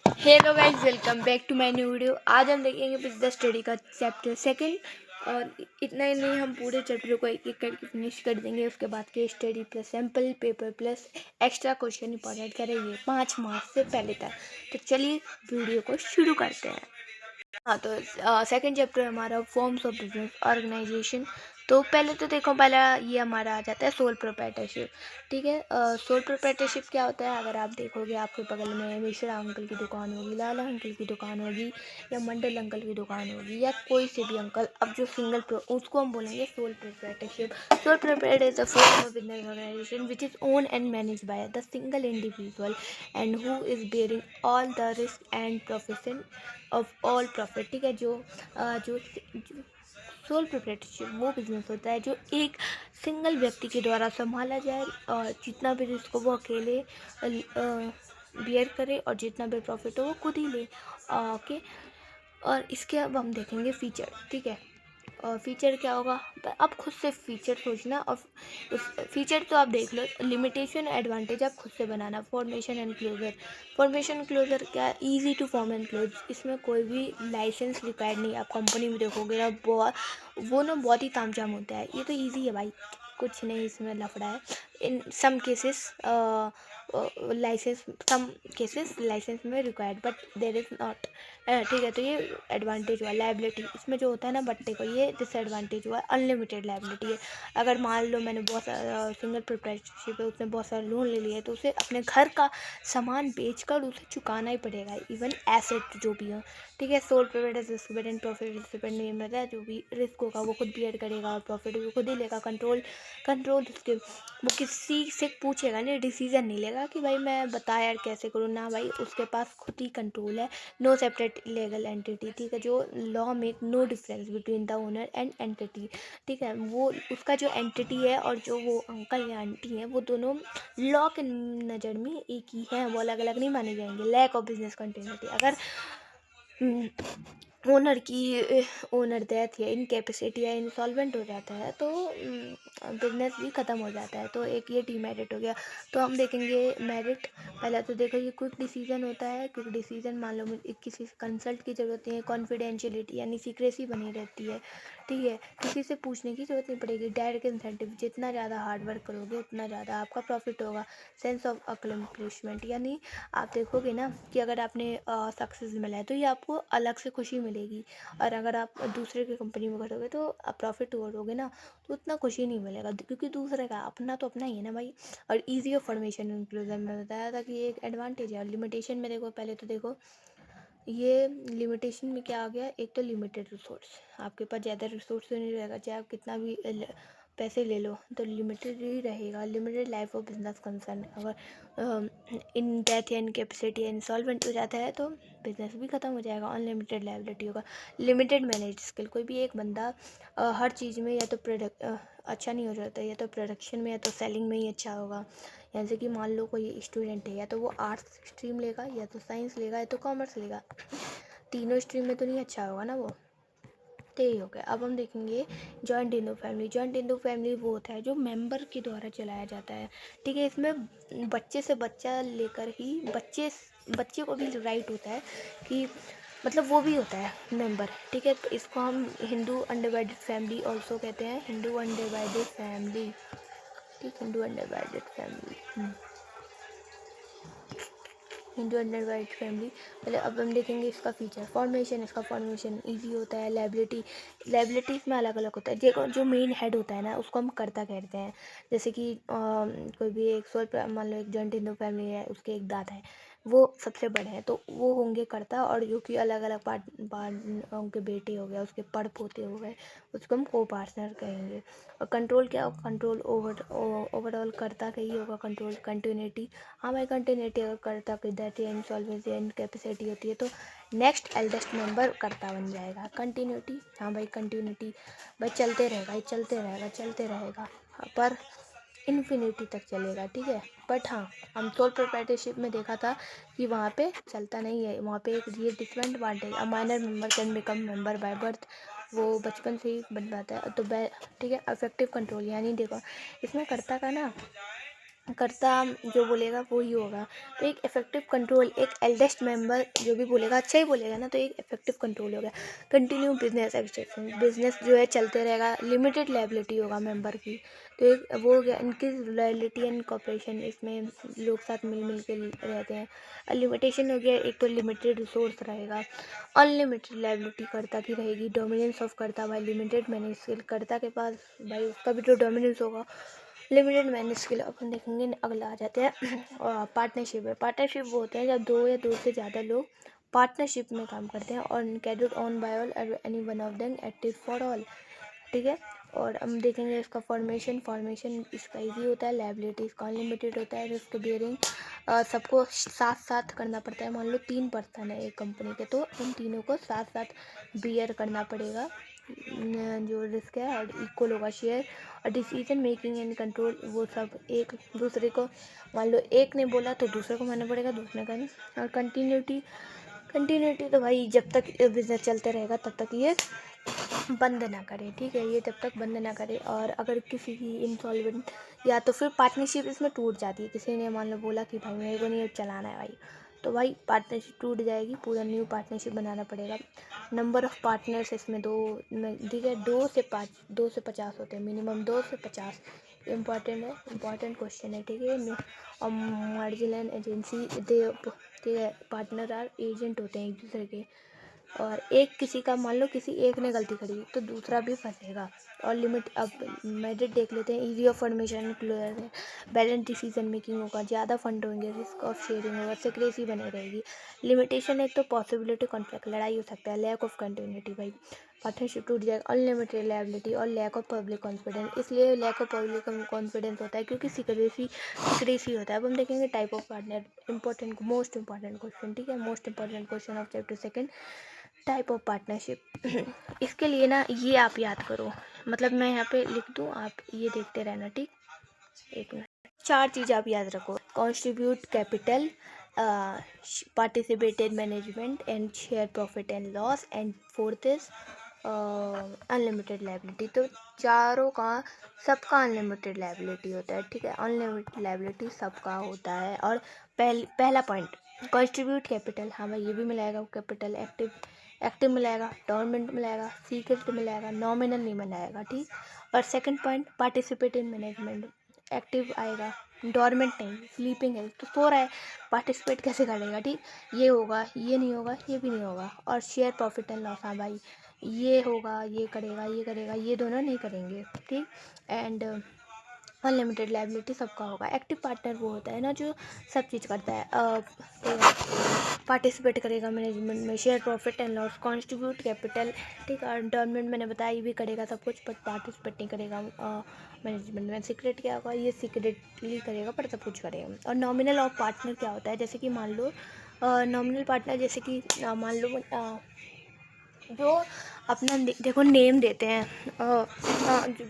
Hello guys, welcome back to my new video. आज हम देखेंगे बिजनेस स्टडी का चैप्टर सेकंड। और इतना ही नहीं, हम पूरे चैप्टर को एक एक करके फिनिश कर देंगे। उसके बाद case study plus sample paper plus extra question important करेंगे 5 मार्क्स से पहले तक। तो चलिए वीडियो को शुरू करते हैं। हाँ, तो सेकंड चैप्टर हमारा फॉर्म्स ऑफ बिजनेस ऑर्गेनाइजेशन। तो पहले तो देखो, पहला ये हमारा आ जाता है सोल प्रोप्राइटरशिप। ठीक है, सोल प्रोप्राइटरशिप क्या होता है? अगर आप देखोगे, आपके बगल में मिश्रा अंकल की दुकान होगी, लाला अंकल की दुकान होगी, या मंडल अंकल की दुकान होगी, या कोई से भी अंकल, अब जो उसको हम बोलेंगे sole proprietorship. Sole proprietor is the form of business organization which is own and manage by the single individual and who is bearing all the risk and profession of all profit. ठीक है, जो sole proprietorship वो business होता है जो एक single व्यक्ति के द्वारा संभाला जाए, और जितना भी रिस्क हो वो अकेले बियर करे, और जितना भी प्रॉफिट हो वो खुद ही ले। ओके, और इसके अब हम देखेंगे फीचर। ठीक है, और फीचर क्या होगा? आप खुद से फीचर सोचना, और उस फीचर तो आप देख लो। लिमिटेशन एडवांटेज आप खुद से बनाना। Formation and closure. Formation closure क्या? Easy to form and close. इसमें कोई भी लाइसेंस रिक्वायर्ड नहीं। आप कंपनी में देखोगे ना, बहुत ही तामझाम होता है। ये तो इजी है भाई, कुछ नहीं इसमें लफड़ा है। इन सम केसेस लाइसेंस में required, but there is not. ठीक है, तो ये एडवांटेज हुआ। लाइबिलिटी, इसमें जो होता है ना बट्टे को, ये डिसएडवांटेज हुआ। अनलिमिटेड लाइबिलिटी है। अगर मान लो मैंने बहुत सारा सिंगल प्रोप्राइटरशिप है, उसने बहुत सारा लोन ले लिया है, तो उसे अपने घर का सामान बेचकर उसे चुकाना ही पड़ेगा, इवन एसेट जो भी हो। ठीक है, sole proprietor risk and profit depend नहीं रहता है। जो भी रिस्क होगा वो खुद बियर करेगा, और प्रॉफिट भी खुद ही लेगा। कंट्रोल उसके, वो किसी से पूछेगा नहीं, डिसीजन नहीं लेगा कि भाई मैं बता यार कैसे करूँ ना। भाई उसके पास खुद ही कंट्रोल है। No separate legal entity. ठीक है, जो law make no difference between the owner and entity. ठीक है, वो उसका जो एंटिटी है और जो वो अंकल या आंटी है, वो दोनों लॉ के नज़र में एक ही है, वो अलग अलग नहीं माने जाएंगे। Lack of business continuity. अगर ओनर डेथ या इनकेपेसिटी या इंसॉल्वेंट हो जाता है, तो बिजनेस भी ख़त्म हो जाता है। तो एक ये डीमेरिट हो गया। तो हम देखेंगे मेरिट। पहला तो देखो, ये क्विक डिसीजन होता है। क्विक डिसीजन, मान लो मुझे किसी से कंसल्ट की ज़रूरत नहीं है। कॉन्फिडेंशियलिटी यानी सीक्रेसी बनी रहती है। ठीक है, किसी से पूछने की ज़रूरत नहीं पड़ेगी। डायरेक्ट इंसेंटिव, जितना ज़्यादा हार्ड वर्क करोगे उतना ज़्यादा आपका प्रॉफिट होगा। सेंस ऑफ अकम्प्लिशमेंट, यानी आप देखोगे ना कि अगर आपने सक्सेस मिला है, तो ये आपको अलग से खुशी मिलेगी। और अगर आप दूसरे की कंपनी में करोगे तो आप प्रॉफिट करोगे ना, तो उतना खुशी नहीं मिलेगा, क्योंकि दूसरे का, अपना तो अपना ही है ना भाई। और ईजी ऑफ फॉर्मेशन इंक्लूजन में बताया था कि ये एक एडवांटेज है। और लिमिटेशन में देखो, पहले तो देखो ये लिमिटेशन में क्या आ गया। एक तो लिमिटेड रिसोर्स, आपके पास ज़्यादा रिसोर्स नहीं रहेगा, चाहे आप कितना भी पैसे ले लो तो लिमिटेड ही रहेगा। Limited life of business concern. अगर इन डेथ या इनकेपेसिटी या इंसॉल्वेंट हो जाता है तो बिजनेस भी ख़त्म हो जाएगा। अनलिमिटेड लाइबिलिटी होगा। लिमिटेड मैनेज स्किल, कोई भी एक बंदा हर चीज़ में या तो अच्छा नहीं हो जाता, या तो प्रोडक्शन में या तो सेलिंग में ही अच्छा होगा। जैसे कि मान लो कोई स्टूडेंट है, या तो वो आर्ट्स स्ट्रीम लेगा, या तो साइंस लेगा, या तो कॉमर्स लेगा। तीनों स्ट्रीम में तो नहीं अच्छा होगा ना वो। तो यही हो गया। अब हम देखेंगे joint Indo family. Joint Indo family वो होता है जो मेंबर के द्वारा चलाया जाता है। ठीक है, इसमें बच्चे से बच्चा लेकर ही बच्चे को भी राइट होता है कि, मतलब वो भी होता है मेंबर। ठीक है, तो इसको हम हिंदू अनडिवाइडेड फैमिली ऑल्सो कहते हैं। Hindu undivided family. ठीक, Hindu undivided family, Hindu undivided family. पहले अब हम देखेंगे इसका फीचर। फॉर्मेशन, इसका फॉर्मेशन इजी होता है। लाइबिलिटीज़ में अलग अलग होता है। देखो, जो मेन हेड होता है ना, उसको हम कर्ता कहते हैं। जैसे कि कोई भी एक मान लो एक जॉइंट हिंदू फैमिली है, उसके एक दादा है, वो सबसे बड़े हैं, तो वो होंगे कर्ता। और जो कि अलग अलग पार्ट उनके बेटे हो गए, उसके पड़ पोते हो गए, उसको हम को पार्टनर कहेंगे। और कंट्रोल क्या होगा? कंट्रोल ओवरऑल कर्ता का ही होगा। कंट्रोल कंटिन्यूटी, हाँ भाई कंटिन्यूटी, अगर कर्ता की डेथ या इंसॉल्वेंसी या इनकैपेसिटी होती है तो नेक्स्ट एल्डेस्ट मेंबर कर्ता बन जाएगा। कंटिन्यूटी, हाँ भाई कंटिन्यूटी, भाई चलते रहेगा, ये चलते रहेगा पर इन्फिनिटी तक चलेगा। ठीक है, बट हाँ, हम सोल प्रोप्राइटरशिप में देखा था कि वहाँ पे चलता नहीं है। वहाँ पे एक ये disadvantage, a minor member can become member by birth, वो बचपन से ही बन जाता है। तो ठीक है, अफेक्टिव कंट्रोल, यानी देखो इसमें कर्ता का ना करता जो बोलेगा वो ही होगा। तो एक इफेक्टिव कंट्रोल, एक एल्डेस्ट मेंबर जो भी बोलेगा अच्छा ही बोलेगा ना, तो एक इफेक्टिव कंट्रोल हो गया। कंटिन्यू बिजनेस एक्सटेंशन, बिजनेस जो है चलते रहेगा। लिमिटेड लायबिलिटी होगा मेंबर की, तो एक वो हो गया। इनकी लॉयल्टी एंड कॉपरेशन, इसमें लोग साथ मिल मिल के रहते हैं। लिमिटेशन हो गया, एक तो लिमिटेड रिसोर्स रहेगा। अनलिमिटेड लायबिलिटी कर्ता की रहेगी। डोमिनेंस ऑफ कर्ता, भाई लिमिटेड मैनेज स्किल कर्ता के पास, भाई उसका भी तो डोमिनेंस होगा। लिमिटेड मैनेज स्किल अपन देखेंगे। अगला आ जाते हैं और पार्टनरशिप है। पार्टनरशिप वो होते हैं जब दो या दो से ज़्यादा लोग पार्टनरशिप में काम करते हैं और carried on by all any one of them active for all, ठीक है। और हम देखेंगे इसका फॉर्मेशन इसका इजी होता है। लायबिलिटी इसका अनलिमिटेड होता है। रिस्क बियरिंग सबको साथ साथ करना पड़ता है। मान लो 3 पर्सन है एक कंपनी के, तो इन तीनों को साथ साथ बियर करना पड़ेगा जो रिस्क है, और इक्वल होगा शेयर। और डिसीजन मेकिंग एंड कंट्रोल, वो सब एक दूसरे को, मान लो एक ने बोला तो दूसरे को मानना पड़ेगा, दूसरे का नहीं। और कंटिन्यूटी तो भाई जब तक बिजनेस चलते रहेगा तब तक ये बंद ना करे, ठीक है, ये जब तक बंद ना करे। और अगर किसी की इंसॉल्वेंट या तो फिर पार्टनरशिप इसमें टूट जाती है, किसी ने मान लो बोला कि भाई मेरे को नहीं चलाना है भाई, तो भाई पार्टनरशिप टूट जाएगी, पूरा न्यू पार्टनरशिप बनाना पड़ेगा। नंबर ऑफ़ पार्टनर्स इसमें ठीक है, 2 से 50 होते हैं मिनिमम, 2 से 50 इम्पॉर्टेंट है, इम्पॉर्टेंट क्वेश्चन है, ठीक है। और मार्जिनल एजेंसी दे, ठीक है, पार्टनर आर एजेंट होते हैं एक दूसरे के। और एक किसी का, मान लो किसी एक ने गलती करी तो दूसरा भी फंसेगा। और लिमिट, अब मेरिट देख लेते हैं। इजी ऑफ फॉर्मेशन, क्लियर है, बैलेंस डिसीजन मेकिंग होगा, ज़्यादा फंड होंगे, रिस्क ऑफ शेयरिंग होगा, सिक्रेसी बनी रहेगी। लिमिटेशन, एक तो पॉसिबिलिटी कॉन्फ्लिक्ट, लड़ाई हो सकता है। लैक ऑफ कंटिन्यूटी, भाई पार्टनरशिप टूट जाएगा। अनलिमिटेड लायबिलिटी और लैक ऑफ पब्लिक कॉन्फिडेंस, इसलिए लैक ऑफ पब्लिक कॉन्फिडेंस होता है क्योंकि सिक्रेसी होता है। अब हम देखेंगे type of partner, important, most important question, ठीक है, most important question of chapter second, type of partnership. इसके लिए ना ये आप याद करो, मतलब मैं यहाँ पे लिख दूँ, आप ये देखते रहना, ठीक। एक मिनट, 4 चीज़ आप याद रखो। Contribute capital, participated management and share profit and loss, and fourth is unlimited liability. तो चारों का, सबका अनलिमिटेड लायबिलिटी होता है, ठीक है, अनलिमिटेड लायबिलिटी सबका होता है। और पहला पॉइंट, कंट्रीब्यूट कैपिटल, हाँ भाई ये भी मिलाएगा कैपिटल। एक्टिव मिलाएगा, डोरमेंट मिलाएगा, सीक्रेट मिलाएगा, नॉमिनल नहीं मिलाएगा, ठीक। और second point, participate in management, active आएगा, डोरमेंट नहीं, स्लीपिंग है तो सो रहा है, पार्टिसिपेट कैसे करेगा, ठीक। ये होगा, ये नहीं होगा, ये भी नहीं होगा। और शेयर प्रॉफिट एंड लॉस, हाँ भाई ये होगा, ये करेगा, ये दोनों नहीं करेंगे, ठीक। एंड अनलिमिटेड लायबिलिटी सबका होगा। एक्टिव पार्टनर वो होता है ना जो सब चीज़ करता है, पार्टिसिपेट करेगा मैनेजमेंट में, share profit and loss, contribute capital, ठीक है। डोरमेंट मैंने बताया ये भी करेगा सब कुछ, बट पार्टिसिपेट नहीं करेगा मैनेजमेंट में। सीक्रेट क्या होगा, ये सीक्रेटली करेगा पर सब कुछ करेगा। और नॉमिनल ऑफ पार्टनर क्या होता है, जैसे कि मान लो नॉमिनल पार्टनर, जैसे कि मान लो जो अपना देखो नेम देते हैं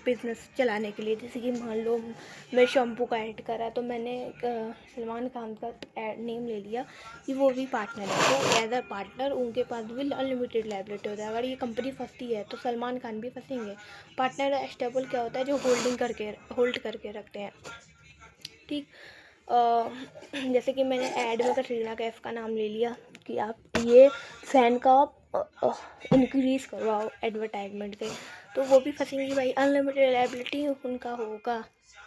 बिजनेस चलाने के लिए। जैसे कि मान लो मैं शैम्पू का ऐड करा तो मैंने सलमान खान का नेम ले लिया कि वो भी पार्टनर है, तो एज अ पार्टनर उनके पास भी अनलिमिटेड लायबिलिटी होता है। अगर ये कंपनी फंसती है तो सलमान खान भी फंसेंगे। पार्टनर स्टेबल क्या होता है, जो होल्ड करके रखते हैं, ठीक। जैसे कि मैंने ऐड में कटरीना कैफ का नाम ले लिया कि आप ये फैन का इंक्रीज़ करवाओ एडवर्टाइजमेंट से, तो वो भी फंसेंगी भाई, अनलिमिटेड लायबिलिटी उनका होगा,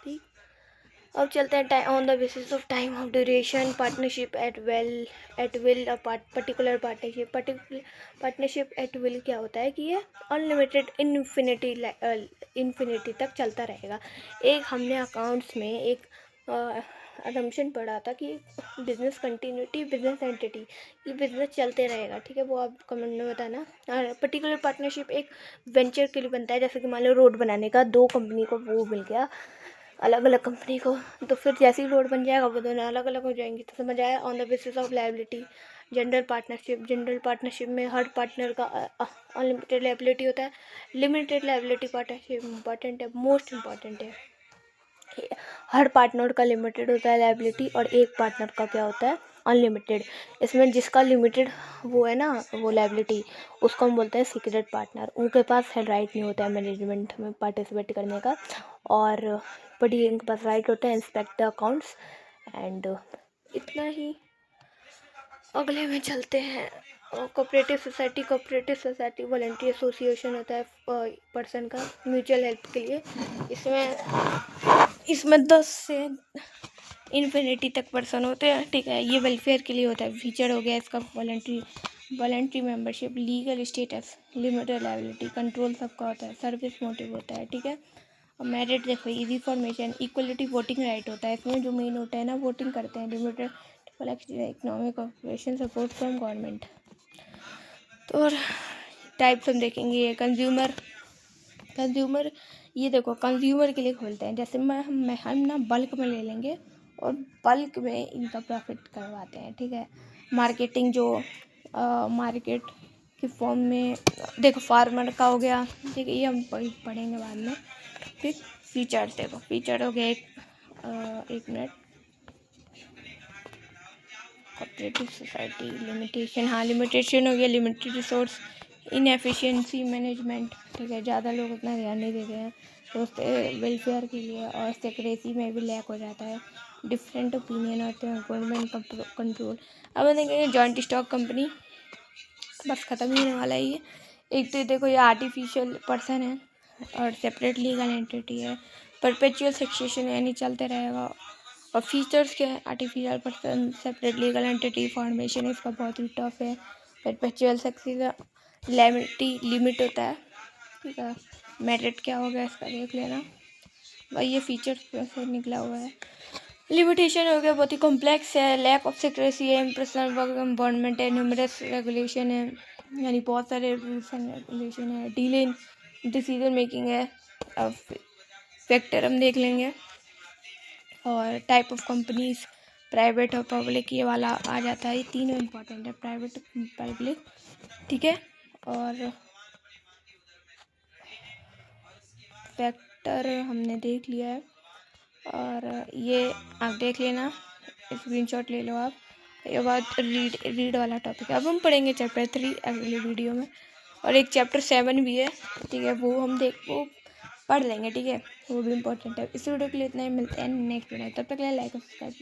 ठीक। अब चलते हैं on the basis of time of duration, partnership at will, particular partnership at will क्या होता है कि ये अनलिमिटेड इन्फिनिटी तक चलता रहेगा। एक हमने अकाउंट्स में एक असम्पशन पढ़ा था कि बिजनेस कंटिन्यूटी, बिजनेस एंटिटी, ये बिजनेस चलते रहेगा, ठीक है, वो आप कमेंट में बताना। और पर्टिकुलर पार्टनरशिप एक वेंचर के लिए बनता है, जैसे कि मान लो रोड बनाने का 2 कंपनी को वो मिल गया, अलग अलग कंपनी को, तो फिर जैसे ही रोड बन जाएगा वो दोनों अलग अलग हो जाएंगी, तो समझ आया। On the basis of liability, general partnership में हर पार्टनर का अनलिमिटेड लायबिलिटी होता है। लिमिटेड लायबिलिटी पार्टनरशिप इंपॉर्टेंट है, मोस्ट इंपॉर्टेंट है। हर पार्टनर का लिमिटेड होता है लायबिलिटी, और एक पार्टनर का क्या होता है, अनलिमिटेड। इसमें जिसका लिमिटेड वो है ना, वो लायबिलिटी, उसको हम बोलते हैं सीक्रेट पार्टनर, उनके पास राइट नहीं होता है मैनेजमेंट में पार्टिसिपेट करने का। और बड़ी इनके पास राइट होता है इंस्पेक्ट द अकाउंट्स एंड इतना ही। अगले में चलते हैं। कोऑपरेटिव सोसाइटी वॉलंटरी एसोसिएशन होता है पर्सन का म्यूचुअल हेल्प के लिए। इसमें 10 से इन्फिनिटी तक पर्सन होते हैं, ठीक है। ये वेलफेयर के लिए होता है। फीचर हो गया इसका voluntary membership, legal status, limited liability, control सबका होता है, सर्विस मोटिव होता है, ठीक है। और मेरिट देखो, easy formation, equality, voting right होता है। इसमें जो मेन होता है ना, वोटिंग करते हैं। Limited economic operation, support from government. तो टाइप्स हम देखेंगे। कंज्यूमर ये देखो कंज्यूमर के लिए खोलते हैं। जैसे हम ना बल्क में ले लेंगे और बल्क में इनका प्रॉफिट करवाते हैं, ठीक है। मार्केटिंग जो मार्केट के फॉर्म में देखो फार्मर का हो गया, ठीक है, ये हम पढ़ेंगे बाद में। फिर फीचर्स देखो, फीचर हो गया एक मिनट। कोऑपरेटिव सोसाइटी लिमिटेशन, हाँ लिमिटेशन हो गया, लिमिटेड रिसोर्स, इनएफिशिएंसी मैनेजमेंट, ठीक है। ज़्यादा लोग उतना ध्यान नहीं देते हैं तो उससे वेलफेयर के लिए, और सेक्रेसी में भी लैक हो जाता है। डिफरेंट ओपिनियन होते हैं, गवर्नमेंट कंट्रोल। अब देखेंगे जॉइंट स्टॉक कंपनी, बस ख़त्म ही होने वाला है ये। एक तो देखो ये आर्टिफिशियल पर्सन है और सेपरेट लीगल एंटिटी है। परपेचुअल सक्सेशन यानी चलते रहेगा। और फीचर्स क्या है, artificial person, separate legal entity, formation इसका बहुत ही टफ है। परपेचुअल सक्सेशन, लायबिलिटी लिमिट होता है, ठीक है। मेरिट क्या होगा इसका देख लेना भाई, ये फीचर्स से निकला हुआ है। लिमिटेशन हो गया, बहुत ही कॉम्प्लेक्स है। लैक ऑफ सिक्रेसी है, पर्सनल वर्क एनवायरनमेंट है, न्यूमरस रेगुलेशन है, यानी बहुत सारे रूल्स एंड रेगुलेशन है। डिले इन डिसीजन मेकिंग है। अब फैक्टर हम देख लेंगे। और टाइप ऑफ कंपनीज, प्राइवेट और पब्लिक, ये वाला आ जाता है। ये तीनों इम्पोर्टेंट है, प्राइवेट पब्लिक, ठीक है। और फैक्टर हमने देख लिया है। और ये आप देख लेना, स्क्रीनशॉट ले लो आप। ये बात रीड वाला टॉपिक है। अब हम पढ़ेंगे चैप्टर 3 अगले वीडियो में। और एक चैप्टर 7 भी है, ठीक है, वो पढ़ लेंगे, ठीक है। वो भी इम्पोर्टेंट है। इस वीडियो के लिए इतना ही, मिलते हैं नेक्स्ट वीडियो। तब तक के लिए लाइक और सब्सक्राइब।